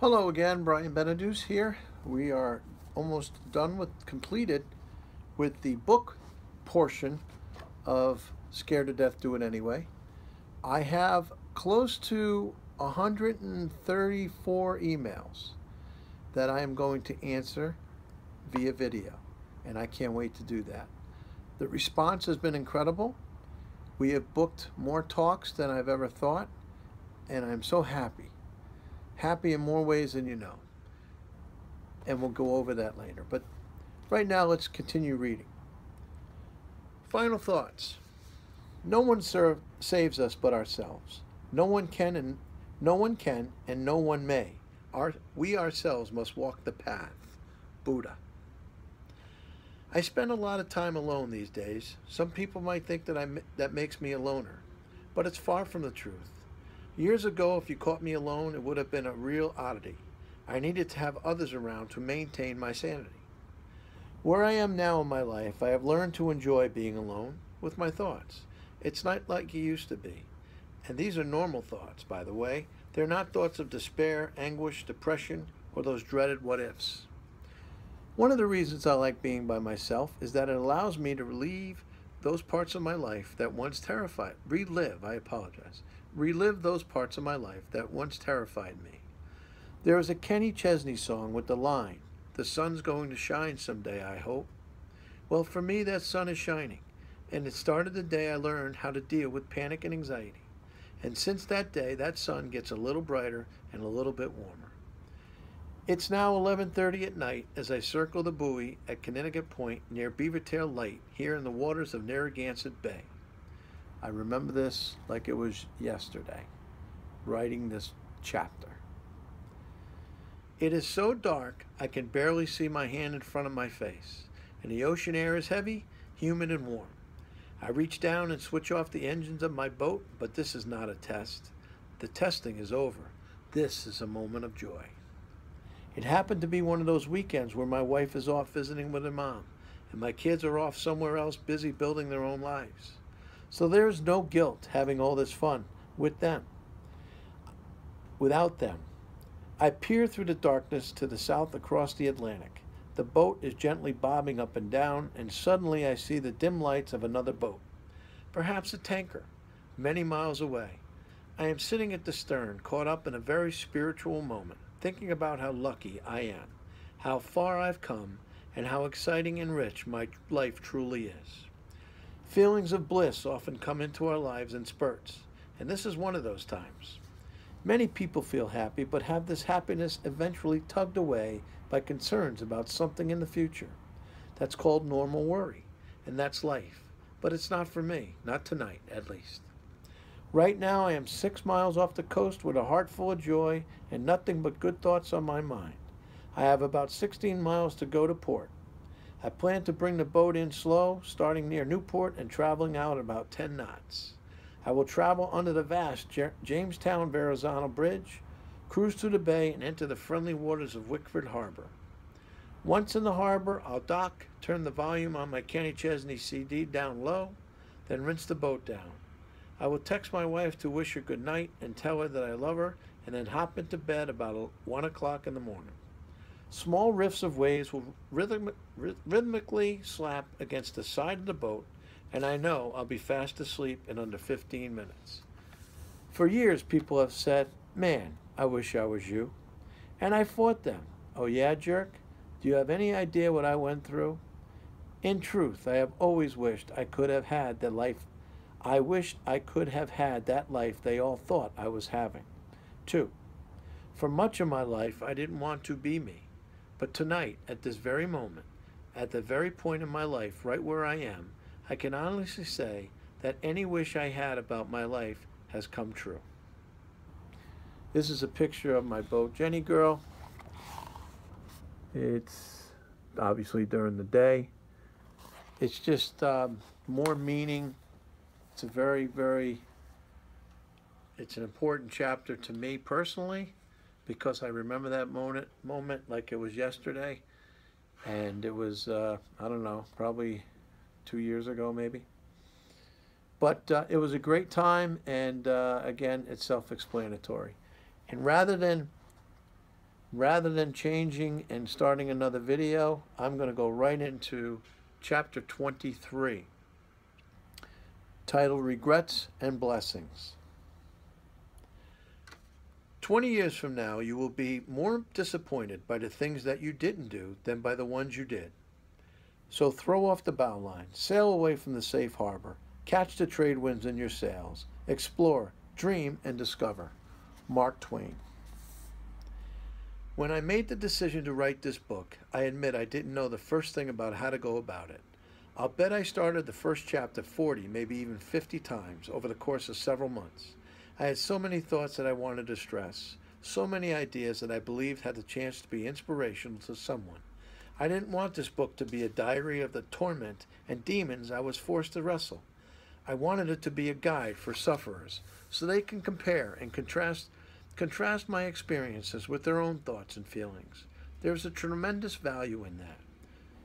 Hello again, Brian Benedus here. We are almost done completed with the book portion of Scared to Death, Do It Anyway. I have close to 134 emails that I am going to answer via video, and I can't wait to do that. The response has been incredible. We have booked more talks than I've ever thought, and I'm so happy. Happy in more ways than you know. And we'll go over that later. But right now, let's continue reading. Final thoughts. No one saves us but ourselves. No one can, and no one may. We ourselves must walk the path. Buddha. I spend a lot of time alone these days. Some people might think that makes me a loner, but it's far from the truth. Years ago, if you caught me alone, it would have been a real oddity. I needed to have others around to maintain my sanity. Where I am now in my life, I have learned to enjoy being alone with my thoughts. It's not like it used to be. And these are normal thoughts, by the way. They're not thoughts of despair, anguish, depression, or those dreaded what-ifs. One of the reasons I like being by myself is that it allows me to relive those parts of my life that once terrified, relive those parts of my life that once terrified me. There is a Kenny Chesney song with the line, "The sun's going to shine someday, I hope." Well, for me, that sun is shining, and it started the day I learned how to deal with panic and anxiety. And since that day, that sun gets a little brighter and a little bit warmer. It's now 11:30 at night as I circle the buoy at Connecticut Point near Beavertail Light here in the waters of Narragansett Bay. I remember this like it was yesterday, writing this chapter. It is so dark I can barely see my hand in front of my face, and the ocean air is heavy, humid, and warm. I reach down and switch off the engines of my boat, but this is not a test. The testing is over. This is a moment of joy. It happened to be one of those weekends where my wife is off visiting with her mom, and my kids are off somewhere else busy building their own lives. So there is no guilt having all this fun without them. I peer through the darkness to the south across the Atlantic. The boat is gently bobbing up and down, and suddenly I see the dim lights of another boat, perhaps a tanker, many miles away. I am sitting at the stern, caught up in a very spiritual moment, thinking about how lucky I am, how far I've come, and how exciting and rich my life truly is. Feelings of bliss often come into our lives in spurts, and this is one of those times. Many people feel happy, but have this happiness eventually tugged away by concerns about something in the future. That's called normal worry, and that's life. But it's not for me, not tonight, at least. Right now, I am 6 miles off the coast with a heart full of joy and nothing but good thoughts on my mind. I have about 16 miles to go to port. I plan to bring the boat in slow, starting near Newport and traveling out about 10 knots. I will travel under the vast Jamestown-Verrazano Bridge, cruise through the bay, and enter the friendly waters of Wickford Harbor. Once in the harbor, I'll dock, turn the volume on my Kenny Chesney CD down low, then rinse the boat down. I will text my wife to wish her good night and tell her that I love her, and then hop into bed about 1 o'clock in the morning. Small rifts of waves will rhythmically slap against the side of the boat, and I know I'll be fast asleep in under 15 minutes. For years, people have said, "Man, I wish I was you." And I fought them. "Oh yeah, jerk? Do you have any idea what I went through?" In truth, I have always wished I could have had the life. I wished I could have had that life they all thought I was having. 2. For much of my life, I didn't want to be me. But tonight, at this very moment, at the very point in my life, right where I am, I can honestly say that any wish I had about my life has come true. This is a picture of my boat, Jenny Girl. It's obviously during the day. It's just more meaning. It's it's an important chapter to me personally, because I remember that moment like it was yesterday, and it was I don't know, probably 2 years ago maybe. But it was a great time, and again, it's self-explanatory. And rather than Rather than changing and starting another video, I'm going to go right into chapter 23, titled Regrets and Blessings. 20 years from now, you will be more disappointed by the things that you didn't do than by the ones you did. So throw off the bow line, sail away from the safe harbor, catch the trade winds in your sails, explore, dream, and discover. Mark Twain. When I made the decision to write this book, I admit I didn't know the first thing about how to go about it. I'll bet I started the first chapter 40, maybe even 50 times over the course of several months. I had so many thoughts that I wanted to stress, so many ideas that I believed had the chance to be inspirational to someone. I didn't want this book to be a diary of the torment and demons I was forced to wrestle. I wanted it to be a guide for sufferers so they can compare and contrast my experiences with their own thoughts and feelings. There's a tremendous value in that.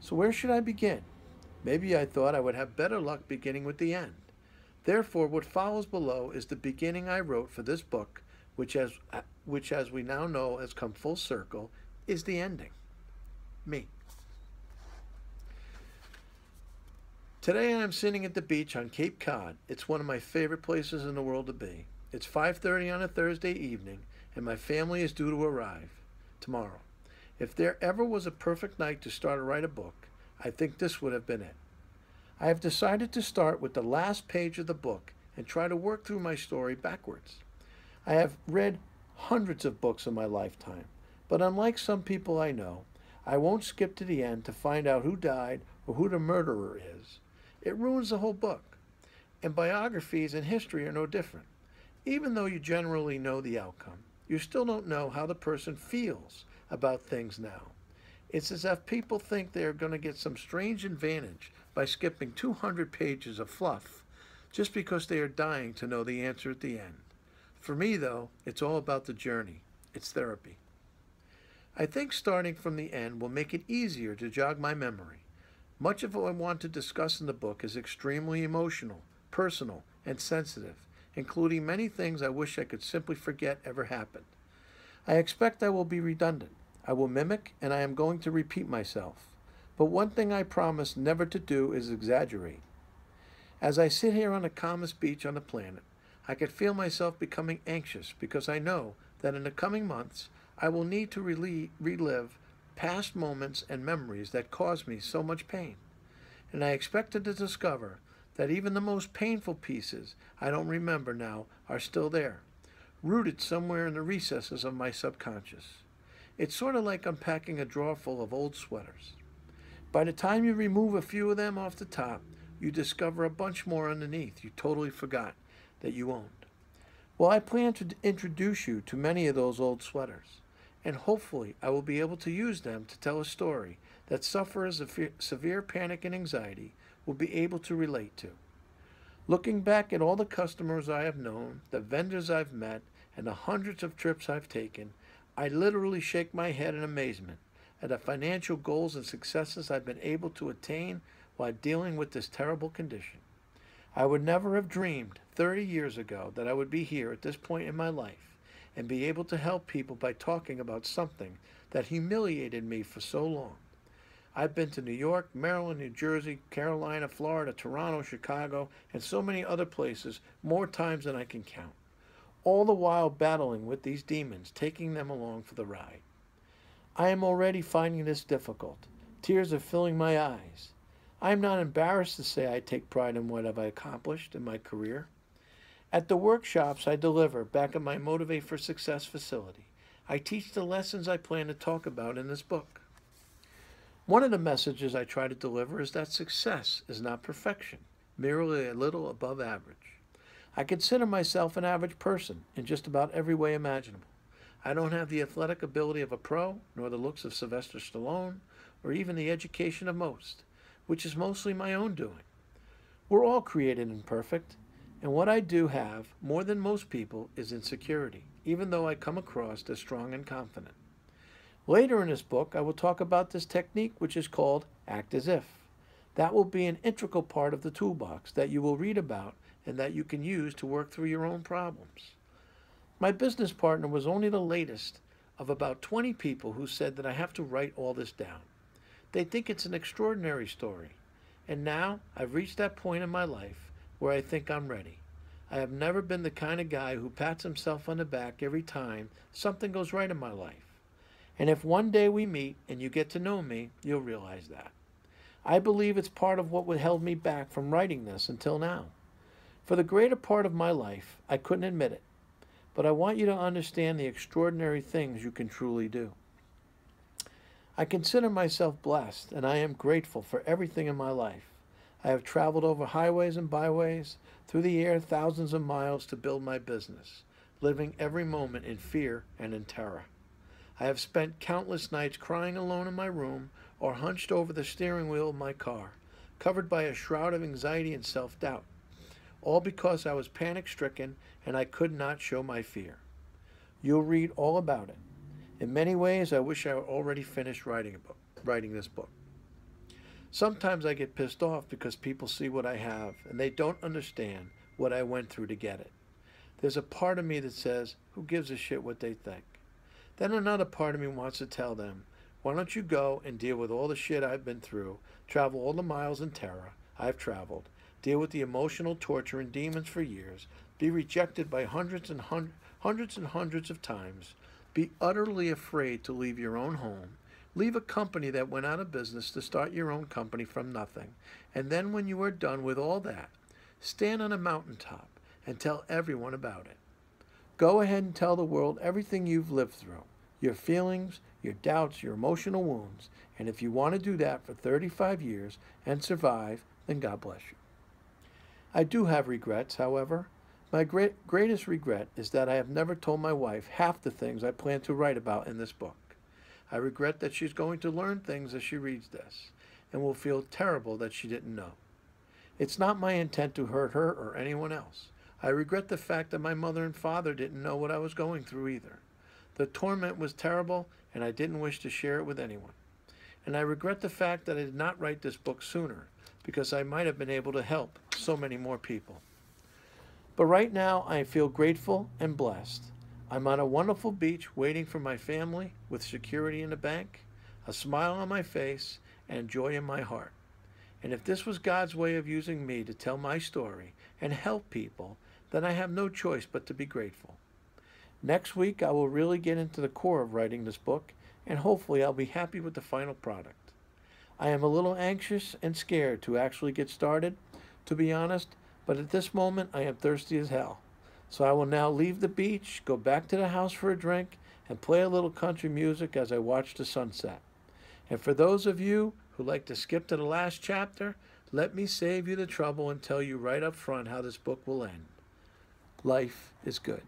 So where should I begin? Maybe I thought I would have better luck beginning with the end. Therefore, what follows below is the beginning I wrote for this book, which as we now know has come full circle, is the ending. Me. Today I am sitting at the beach on Cape Cod. It's one of my favorite places in the world to be. It's 5:30 on a Thursday evening, and my family is due to arrive tomorrow. If there ever was a perfect night to start to write a book, I think this would have been it. I have decided to start with the last page of the book and try to work through my story backwards. I have read hundreds of books in my lifetime, but unlike some people I know, I won't skip to the end to find out who died or who the murderer is. It ruins the whole book. And biographies and history are no different. Even though you generally know the outcome, you still don't know how the person feels about things now. It's as if people think they're going to get some strange advantage by skipping 200 pages of fluff just because they are dying to know the answer at the end. For me, though, it's all about the journey. It's therapy. I think starting from the end will make it easier to jog my memory. Much of what I want to discuss in the book is extremely emotional, personal, and sensitive, including many things I wish I could simply forget ever happened. I expect I will be redundant. I will mimic, and I am going to repeat myself. But one thing I promise never to do is exaggerate. As I sit here on the calmest beach on the planet, I could feel myself becoming anxious because I know that in the coming months I will need to relive past moments and memories that caused me so much pain. And I expected to discover that even the most painful pieces I don't remember now are still there, rooted somewhere in the recesses of my subconscious. It's sort of like unpacking a drawer full of old sweaters. By the time you remove a few of them off the top, you discover a bunch more underneath you totally forgot that you owned. Well, I plan to introduce you to many of those old sweaters, and hopefully I will be able to use them to tell a story that sufferers of severe panic and anxiety will be able to relate to. Looking back at all the customers I have known, the vendors I've met, and the hundreds of trips I've taken, I literally shake my head in amazement at the financial goals and successes I've been able to attain while dealing with this terrible condition. I would never have dreamed 30 years ago that I would be here at this point in my life and be able to help people by talking about something that humiliated me for so long. I've been to New York, Maryland, New Jersey, Carolina, Florida, Toronto, Chicago, and so many other places more times than I can count, all the while battling with these demons, taking them along for the ride. I am already finding this difficult. Tears are filling my eyes. I am not embarrassed to say I take pride in what I've accomplished in my career. At the workshops I deliver back at my Motivate for Success facility, I teach the lessons I plan to talk about in this book. One of the messages I try to deliver is that success is not perfection, merely a little above average. I consider myself an average person in just about every way imaginable. I don't have the athletic ability of a pro, nor the looks of Sylvester Stallone, or even the education of most, which is mostly my own doing. We're all created imperfect, and what I do have, more than most people, is insecurity, even though I come across as strong and confident. Later in this book, I will talk about this technique which is called Act As If. That will be an integral part of the toolbox that you will read about and that you can use to work through your own problems. My business partner was only the latest of about 20 people who said that I have to write all this down. They think it's an extraordinary story. And now I've reached that point in my life where I think I'm ready. I have never been the kind of guy who pats himself on the back every time something goes right in my life. And if one day we meet and you get to know me, you'll realize that. I believe it's part of what held me back from writing this until now. For the greater part of my life, I couldn't admit it. But I want you to understand the extraordinary things you can truly do. I consider myself blessed, and I am grateful for everything in my life. I have traveled over highways and byways, through the air thousands of miles to build my business, living every moment in fear and in terror. I have spent countless nights crying alone in my room or hunched over the steering wheel of my car, covered by a shroud of anxiety and self-doubt, all because I was panic-stricken and I could not show my fear. You'll read all about it. In many ways, I wish I had already finished writing this book. Sometimes I get pissed off because people see what I have and they don't understand what I went through to get it. There's a part of me that says, who gives a shit what they think? Then another part of me wants to tell them, why don't you go and deal with all the shit I've been through, travel all the miles in terror I've traveled, deal with the emotional torture and demons for years, be rejected by hundreds and hundreds of times, be utterly afraid to leave your own home, leave a company that went out of business to start your own company from nothing, and then when you are done with all that, stand on a mountaintop and tell everyone about it. Go ahead and tell the world everything you've lived through, your feelings, your doubts, your emotional wounds, and if you want to do that for 35 years and survive, then God bless you. I do have regrets, however. My greatest regret is that I have never told my wife half the things I plan to write about in this book. I regret that she's going to learn things as she reads this, and will feel terrible that she didn't know. It's not my intent to hurt her or anyone else. I regret the fact that my mother and father didn't know what I was going through either. The torment was terrible, and I didn't wish to share it with anyone. And I regret the fact that I did not write this book sooner, because I might have been able to help so many more people. But right now, I feel grateful and blessed. I'm on a wonderful beach waiting for my family with security in the bank, a smile on my face, and joy in my heart. And if this was God's way of using me to tell my story and help people, then I have no choice but to be grateful. Next week, I will really get into the core of writing this book, and hopefully I'll be happy with the final product. I am a little anxious and scared to actually get started, to be honest, but at this moment I am thirsty as hell. So I will now leave the beach, go back to the house for a drink, and play a little country music as I watch the sunset. And for those of you who like to skip to the last chapter, let me save you the trouble and tell you right up front how this book will end. Life is good.